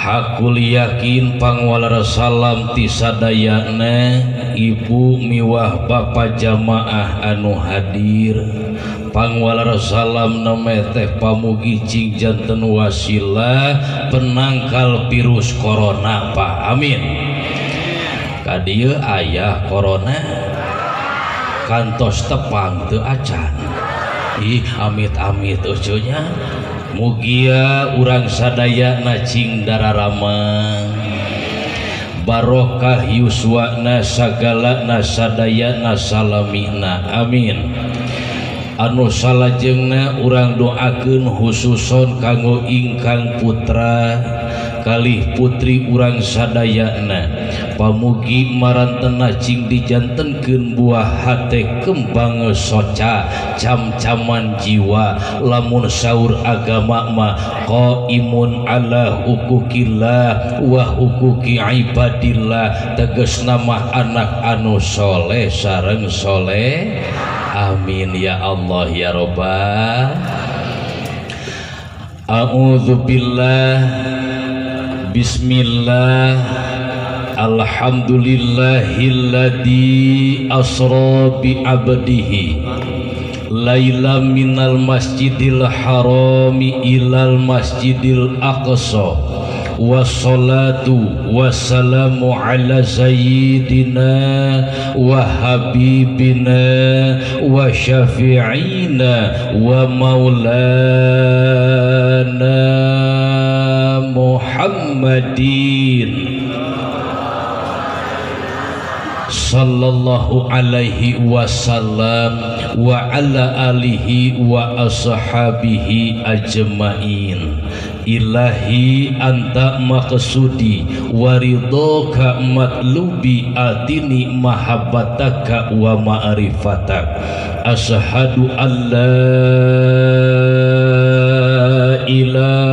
Hakul yakin pangwalar salam ti sadayana ibu miwah bapa jamaah anu hadir. Pangwalar salam nama teh pamugi cing janten wasilah penangkal virus corona Pak. Amin. Kadieu ayah corona kantos tepang teu acan. Ih amit-amit ucunya. Mugia urang sadaya cing dararamang barokah yuswana sagala sadaya salamina. Amin. Anu salajengna urang doakeun khususon kanggo ingkang putra kalih putri urang sadayana pamugi marantena cing dijantenkeun buah hate kembang soca cam-caman jiwa lamun saur agama mah qaimun ala hukukillah wa hukuki ibadillah tegasna mah anak anu soleh sareng soleh. Amin ya Allah ya Rabbal. A'udzubillah. Bismillah. Alhamdulillahilladzi asra bi abdihi laila minal masjidil harami ilal masjidil aqsa. Wassalatu wassalamu ala sayyidina wa habibina wa syafi'ina wa maulana Muhammadin sallallahu alaihi wasallam wa ala alihi wa ashabihi ajmain. Ilahi anta maqsudi waridhoka matlubi atini mahabbataka wa ma'rifatak. Asyhadu an la ilaha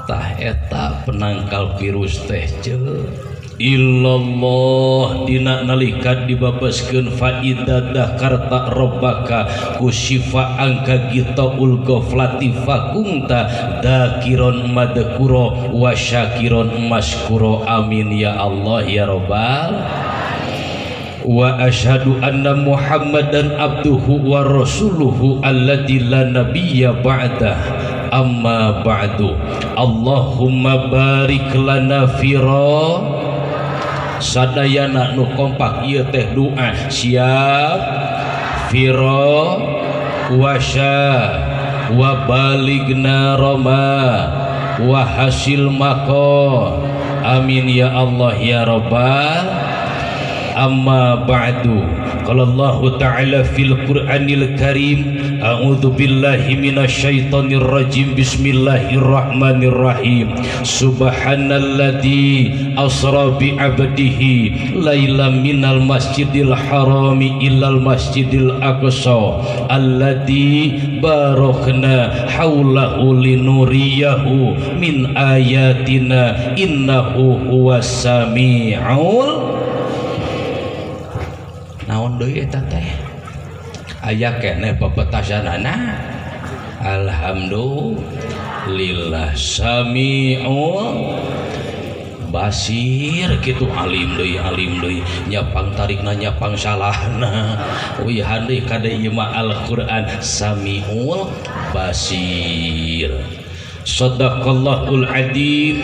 tah eta penangkal virus teh illallah dina nalika dibabaskeun faidah dzakarta rabbaka kusyifa angka gitaul ghaflati fakunta dzakiron madkura wa syakiron maskura. Amin ya Allah ya Rabbal. Wa asyhadu anna Muhammadan abduhu wa rasuluhu alladzi la nabiyya ba'dah. Amma ba'du. Allahumma barik lana fira sadayana nu kompak ieu teh doa siap fira wasya wa baligna roma wa hasil mako. Amin ya Allah ya Rabbal. Amma ba'du. Qala Allah Ta'ala fil Qur'anil Karim a'udzu billahi minasyaitonir rajim bismillahirrahmanirrahim. Subhanalladzi asra bi 'abdihi lailan minal masjidil harami ilal masjidil aqsa alladzi barakna haulahu linuriyahu min ayatina innahu huwas sami'ul. Naon deui eta teh aya keneh pepetasanana. Alhamdulillah sami'ul basir kitu. Alim deui nyapang tarikna nyapang salahna wihan deui kada ieu mah Al-Qur'an sami'ul basir. Sadaqallahul adzim.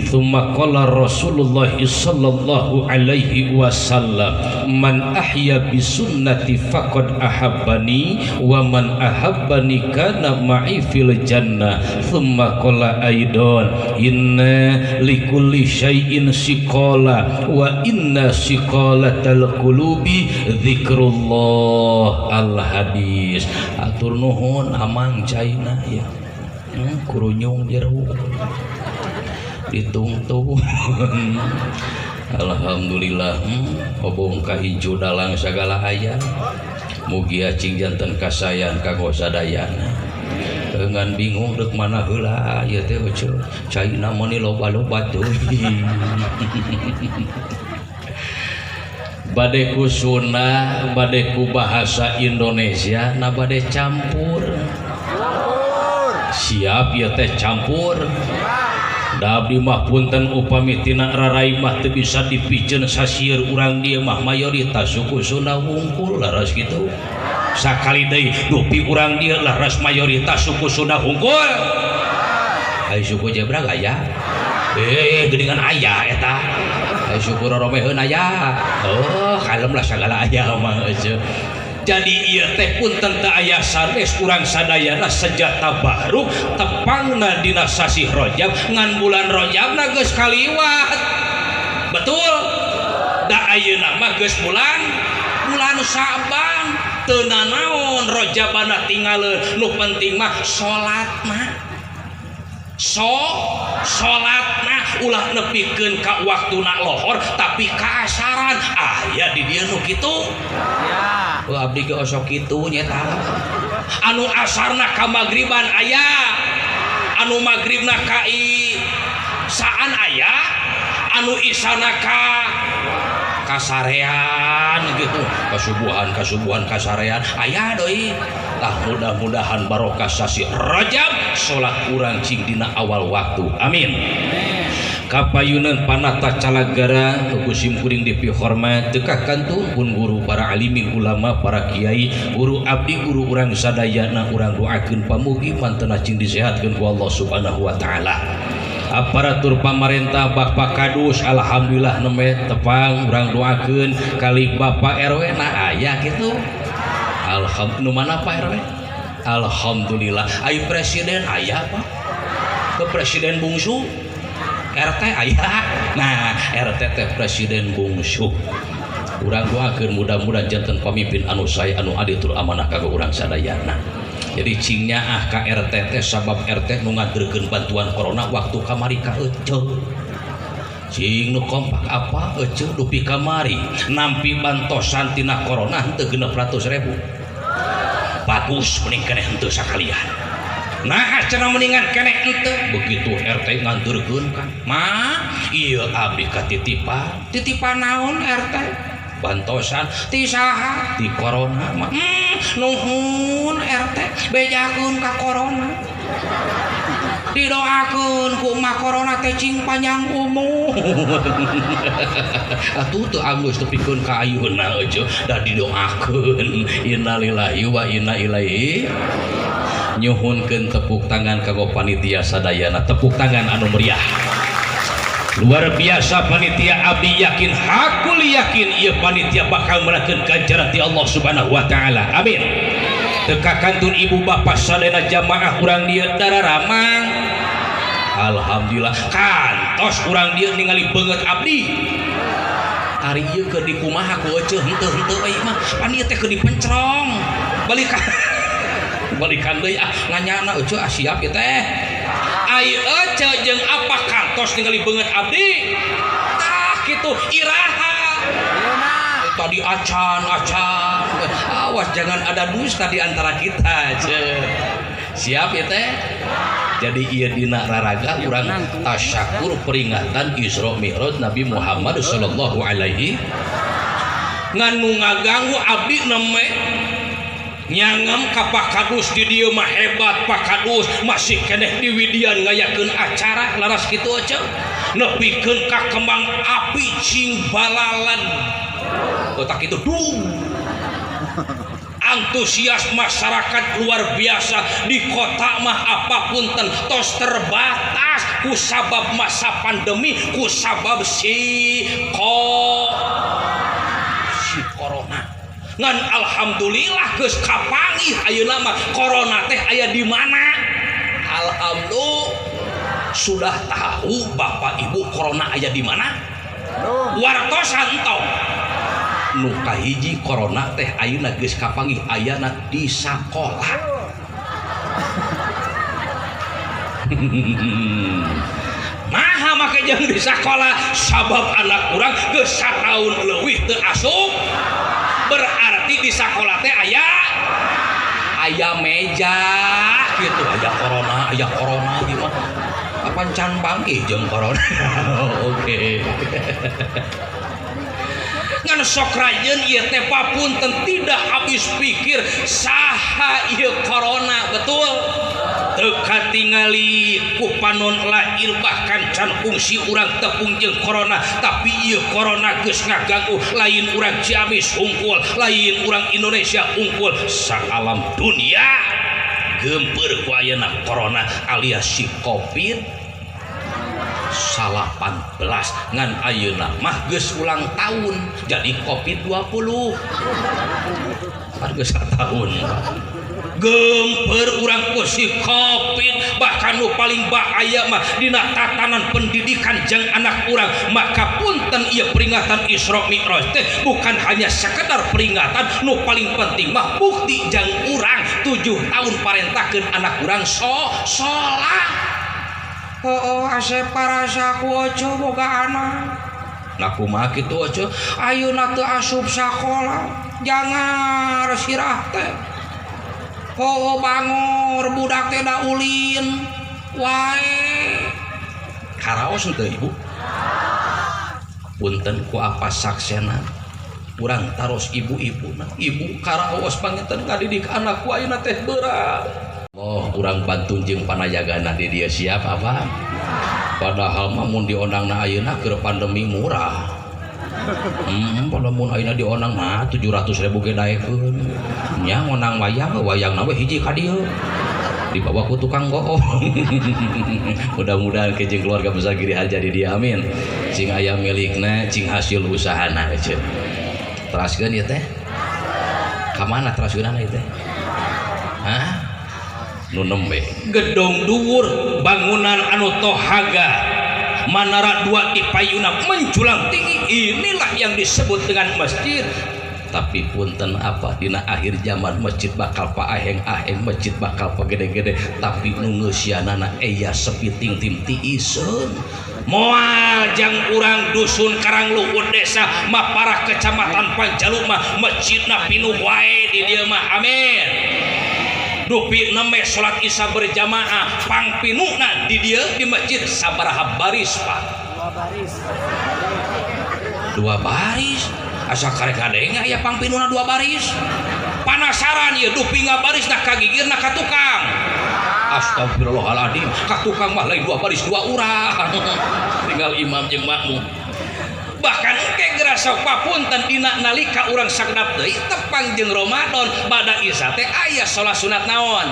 Tsumma qala Rasulullah sallallahu alaihi wasallam man ahya bi sunnati faqad ahabbani wa man ahabbani kana ma'i fil jannah. Tsumma qala aidan inna likulli syai'in siqala wa inna siqalatal qulubi dzikrullah. Al hadis. Atur nuhun amang caina ya. Kurunyung jeruk ditungtung. Alhamdulillah hobong ka hijau dalang segala aya. Mugi acing janten kasayan kanggo sadayana. Dengan bingung dek mana heula ieu teh ucul. Caina meni loba-loba teuing. Bade ku Sunda, bade ku bahasa Indonesia, na bade campur. siap ya teh campur Dabdi mah punten upami tina rarai mah teu bisa dipiceun sasieun urang dieu mah mayoritas suku Sunda hungkul laras gitu. Sakali deui dupi urang dieu laras mayoritas suku Sunda hungkul. Ai suku Jebra aya. Geuningan aya eta. Ai suku Roromeheun aya. Oh, kalem lah sagala aya mah eueuh. Jadi ieu teh punten teu aya sanes urang sadayana senjata baru tepangna dina sasi Rajab ngan bulan Rajabna geus kaliwat. Betul? Da ayeuna mah geus bulan Saban. Teu nanaon Rajabana tinggaleuh, nu penting mah salatna. Salatna ulah nepikeun ka waktuna lohor tapi kaasaran aya di dieu nu kitu. Abdi ge osok kitu nyeta. Anu asarna ka magriban aya, anu magribna ka isaan aya, anu isana ka kasarean gitu, kasubuhan kasarean aya doi. Tah mudah-mudahan barokah sasi Rajab salat urang cing dina awal waktu. Amin. Kapayunan panata calagara kusim kuring dipihormat tekah kantun pun guru para alimi ulama para kiai guru abdi guru urang sadayana urang doakeun pamugi mantena cing disehatkeun ku Allah Subhanahu wa taala. Aparatur pamarentah Bapak Kadus alhamdulillah neme tepang urang doakeun kali Bapak RW na aya kitu. Alhamdulillah mana Pak RW? Alhamdulillah ai presiden aya Pak. Ke presiden bungsu RT aya. Nah RT teh presiden bungsu. Urang doakeun mudah-mudahan janten pamimpin anu sae anu aditul amanah kanggo urang sadayana. Jadi cingnya ka RT teh sabab RT nu ngadrekeun bantuan corona waktu kamari ka eceu. Cing nu kompak apa eceu dupi kamari nampi bantosan tina corona henteu 600.000. Bagus mending keneh henteu sakalian. Nah cenah mendingan keneh henteu begitu RT nganturkeun kan. Mah ieu abdi titipan naon RT? Bantosan ti saha? Ti corona mah. Nuhun RT bejakeun ka corona. Didoakeun ku mah corona teh cing panjang umur. Atuh teu alus tepikeun ka ayeuna eueuh da didoakeun. Innalillahi wa inna ilaihi nyuhunkeun tepuk tangan kanggo panitia sadayana, tepuk tangan anu meriah. Luar biasa panitia abdi yakin hakul yakin ieu panitia bakal mendapatkeun ganjaran ti Allah Subhanahu wa taala. Amin. Teka kantun ibu bapak sadayana jamaah urang dieu dararamang. Alhamdulillah kantos urang dieu ningali beungeut abdi. Ari ieu keur dikumaha ku eceu henteu euy mah pan ieu teh keur dipencrong. Balikan deui nganyana eceu siap ieu teh. Ai eceu jeung apa kantos ningali beungeut abdi. Tah kitu iraha. Tadi acan. Awas jangan ada dusta di antara kita. Siap ya teh. Jadi ieu dina raraga urang tasyakur peringatan Isra Mi'raj Nabi Muhammad sallallahu alaihi nganu ngaganggu abdi neme nyangem ka Pak Kadus di dieu mah hebat. Pak Kadus masih keneh di Widian ngayakeun acara laras kitu eceu nepikeun ka kembang api cing balalan otak itu antusias masyarakat luar biasa di kota mah apapun tos terbatas ku sabab masa pandemi ku sabab si corona ngan alhamdulillah geus kapanggih ayeuna mah corona teh aya di mana. Alhamdulillah sudah tahu Bapak Ibu corona aya di mana? Wartosan tong nu kahiji corona teh ayeuna geus kapanggih ayana di sakola. Maha make jeung di sakola sabab anak urang geus sataun leuwih teu asup. Berarti di sakola teh aya meja gitu. Aya corona gimana? Kapan can panggih jeung corona. Oke. Ngan sok rajeun ieu teh papunten tidak habis pikir saha ieu corona betul. teka tingali ku panon lahir bahkan can fungsi urang tepung jeung corona tapi ieu corona geus ngaganggu lain urang Ciamis unggul lain urang Indonesia unggul saalam dunia gempeur ku ayeuna corona alias si Covid 18 ngan ayeuna mah geus ulang tahun jadi Covid 20 geus tahun gempeur urang ku si Covid bahkan nu paling bahaya mah dina tatanan pendidikan jeung anak urang maka punten ieu peringatan Isra Mi'raj teh bukan hanya sekedar peringatan nu paling penting mah bukti jeung urang 7 tahun parentahkeun anak urang salat asep parasa ku ojo boga anak nah kumaha kitu ojo ayeuna teu asup sakola jangan sirah teh bangor budak teh da ulin wae karaos teu ibu punten ku apa saksena urang taros ibu-ibuna ibu karaos panginten ngadidik anak ku ayeuna teh berat urang bantu jeung panayagana di dia siap apa padahal mah mun dionangna ayeuna keur pandemi murah pada mun ayeuna dionang mah 700.000 ge daekeun nya ngonang wayang we hiji ka dieu dibawa ku tukang goong mudah-mudahan ke jeung keluarga besar Giri Harja di dia amin cing aya milikna cing hasil usahana ceuk teraskeun ieu teh ka mana teraskeunana ieu teh hah nu nembe gedung dhuwur bangunan anu tohaga Manara 2 di payuna menjulang tinggi inilah yang disebut dengan masjid tapi punten apa dina akhir zaman masjid bakal paaheng-aheng masjid bakal pagede-gede tapi nu ngeusianana aya sepiting tim tiiseun moal jang urang dusun Karangluhur desa Maparah kecamatan Panjalu mah masjidna pinuh wae di dieu mah amin dupi neme sholat isya berjamaah pangpinuna di dia di masjid sabaraha baris pak 2 baris asa karek kadenge aya pangpinuna 2 baris panasaran ya dupi ngabaris nah kagigirna ka tukang astagfirullahaladzim ka tukang mah lain 2 baris 2 urang tinggal imam jeung makmum bahkan engke gerasa papunten dina nalika urang sakedap deui tepang jeung Ramadan bada isya teh aya salat sunat naon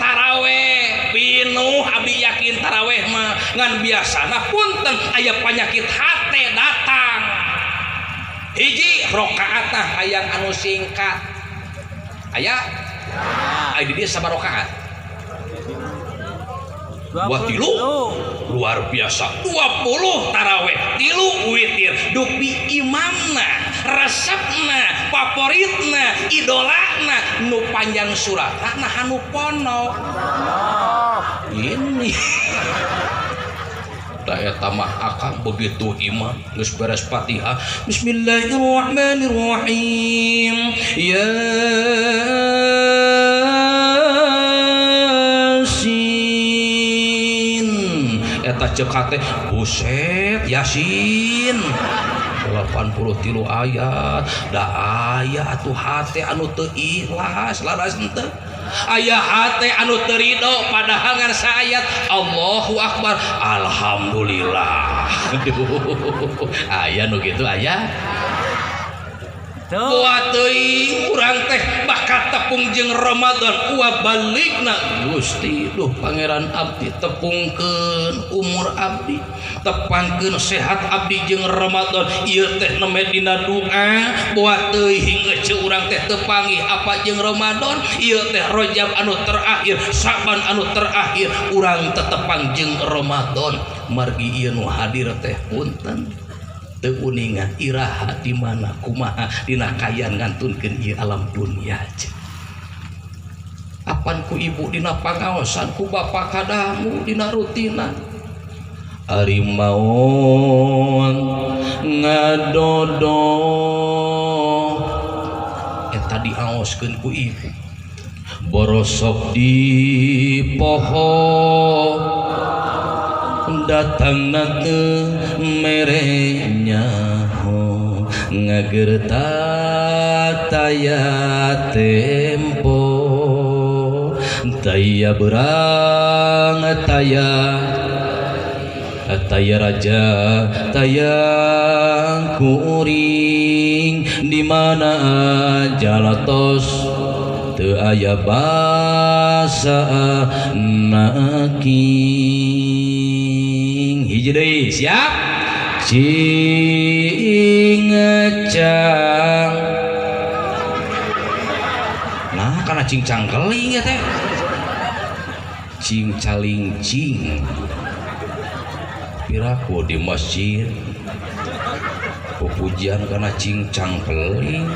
taraweh pinuh abdi yakin taraweh mah ngan biasana punten aya panyakit hate datang hiji rakaat hayang anu singkat aya di dieu sabaraha rakaat 23 luar biasa 20 taraweh 3 witir dupi imamna resepna favoritna idolana nu panjang suratna anu pono ini da eta mah akang begitu imam geus beres Fatihah bismillahirrahmanirrahim ya eta ceuk teh buset Yasin 83 ayat da aya atuh hate anu teu ikhlas laras henteu aya hate anu teu ridho padahal ngan saayat Allahu Akbar alhamdulillah aya nu kitu aya buat teuing urang teh bakal tepung jeung Ramadan wa balikna Gusti duh pangeran abdi tepungkeun umur abdi tepangkeun sehat abdi jeung Ramadan ieu teh neme dina doa buat teuing ece urang teh teu panggih apa jeung Ramadan ieu teh Rajab anu terakhir Saban anu terakhir urang tetepang jeung Ramadan margi ieu nu hadir teh punten teu uningan iraha di mana kumaha dina kayan ngantunkeun ieu alam dunia apan ku ibu dina pangaosan ku bapa kadamu dina rutinan ari maon ngadodo eta diaoskeun ku ibu borosok di pohon datang nate merenya ho ngagerta taya tempo Taya berang taya raja taya kuring di mana jalatos teu aya basa naking hiji deui siap cing cang nah kana cing cangkeling ya teh cing caling cing piraku di masjid pujian karena cincang keling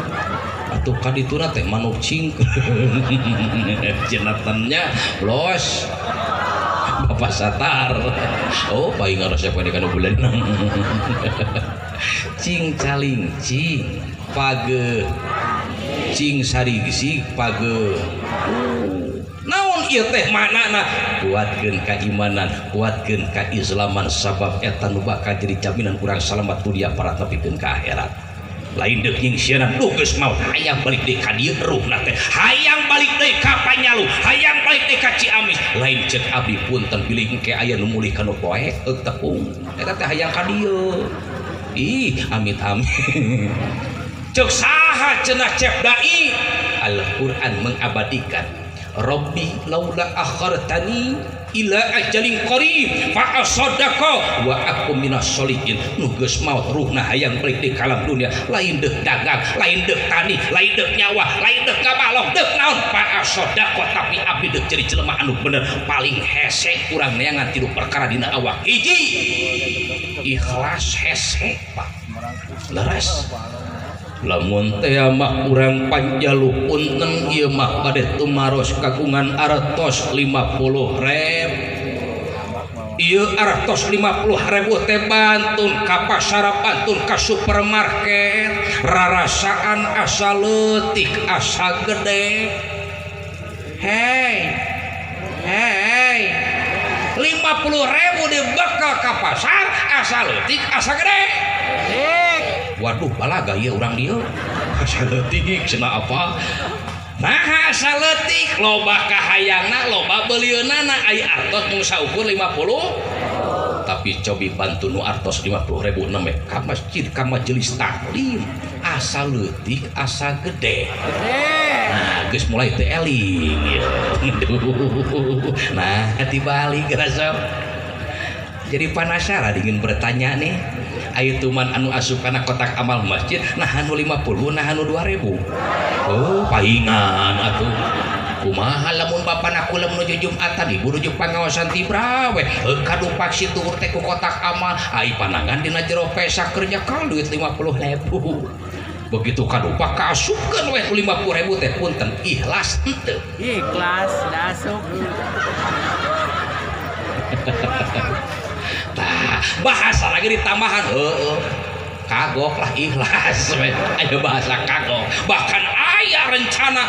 atau kadituna teh manuk cingkreng jenatannya los bapak satar oh paling harus siapa di kana bulan cing caling cing page cing sarigi page naon ieu teh maknana kuatkeun keimanan kuatkeun keislaman sabab eta nu bakal jadi jaminan urang salamet dunia para nepikeun ka akhirat lain deuk nyingsieunan duh geus maot hayang balik deui ka dieu ruhna teh hayang balik deui ka Panyalu hayang balik deui ka Ciamis lain ceuk abdi punten bilih engke aya nu mulih kana poek tepung eta teh hayang ka dieu ih amit amit ceuk saha cenah cep dai Al-Qur'an mengabadikan Rabbi laula akhartani ila ajalin qarib fa asaddaqa wa akum minas sholihin nu geus maot ruhna hayang balik di kalam dunia lain deuk dagang lain deuk tani lain deuk nyawa lain deuk ngabalong deuk naon fa asaddaqa tapi abdi deuk jadi jelema anu bener paling hese urang neangan tilu perkara dina awak hiji ikhlas hese Pak leres lamun teh mah urang Panjalu punten ieu mah bade tumaros kagungan artos 50.000 ieu artos 50.000 teh bantun ka pasar bantun ka supermarket rarasaan asa leutik asa gede hei 50.000 dibekal ka pasar asa leutik asa gede waduh balaga ya orang dia asa leutik cenah apa nah asa leutik loba kahayangna loba beulieunana aya artos nu saukur 50 tapi cobi bantu nu artos 50.000 neme ka masjid ka majelis taklim asa leutik asa gede nah geus mulai teu eling nah dibalik rasa jadi penasaran ingin bertanya nih ayo tuman anu asup kana kotak amal masjid nah anu 50 nah anu 2.000 oh paingan atuh kumaha lamun bapana kula menuju Jumatan ibu nuju pangaosan tibrawe kadu paksi tuhur teh ku kotak amal ai panangan dina jero pesa kerja ka duit 50.000 begitu kadupa kaasupkeun we 50.000 teh punten ikhlas henteu ikhlas dasuk nah bahasa lagi ditambahan kagok lah ikhlas ayo bahasa kagok bahkan aya rencana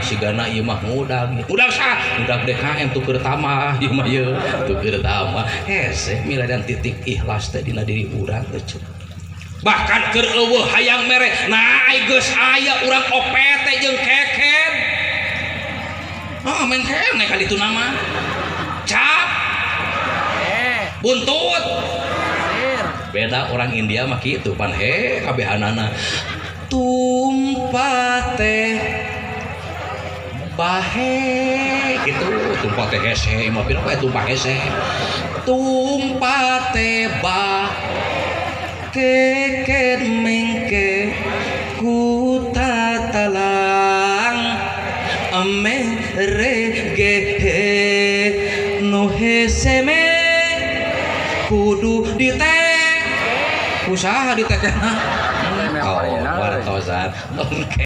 sigana ieu mah ngudang sah udah DKM tuker tamah ieu mah ieu tuker tamah hese miladan titik ikhlas teh dina diri urang teh bahkan keur eueuh hayang mere nah geus aya urang OPT jeung keken men kene ka ditu nama cap buntut beda orang India mah kitu pan kabehanana tumpah teh bahe gitu tumpah teh hese mah pira we tumpah hese tumpah teh bah keken mengke ku tatalang ame rege no hese me kudu ditek usaha ditekena wartosan